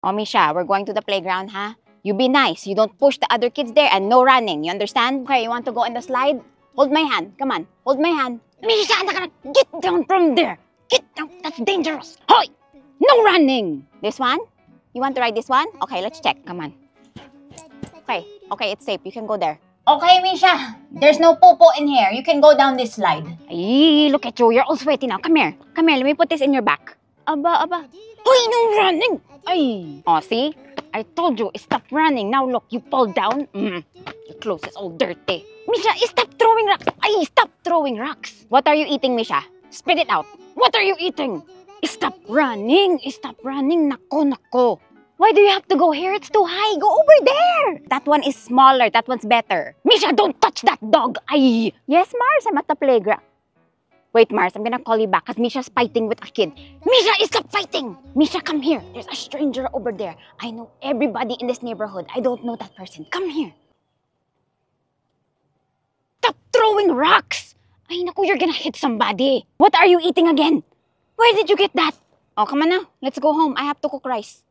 Oh, Misha, we're going to the playground, huh? You be nice. You don't push the other kids there and no running. You understand? Okay, you want to go in the slide? Hold my hand. Come on. Hold my hand. Misha, get down from there. Get down. That's dangerous. Hoy! No running. This one? You want to ride this one? Okay, let's check. Come on. Okay, it's safe. You can go there. Okay, Misha. There's no poo-poo in here. You can go down this slide. Ay, look at you. You're all sweaty now. Come here. Come here. Let me put this in your back. Aba. Hoy, no running. Ay. Oh, see? I told you, stop running. Now look, you fall down. Your clothes is all dirty. Misha, stop throwing rocks. Ay, stop throwing rocks. What are you eating, Misha? Spit it out. What are you eating? Stop running. Stop running. Nako. Why do you have to go here? It's too high. Go over there. That one is smaller. That one's better. Misha, don't touch that dog. Ay. Yes, Mars, I'm at the playground. Wait, Mars, I'm gonna call you back because Misha's fighting with a kid. Misha, stop fighting! Misha, come here. There's a stranger over there. I know everybody in this neighborhood. I don't know that person. Come here. Stop throwing rocks! Ay, naku, you're gonna hit somebody. What are you eating again? Where did you get that? Oh, come on now. Let's go home. I have to cook rice.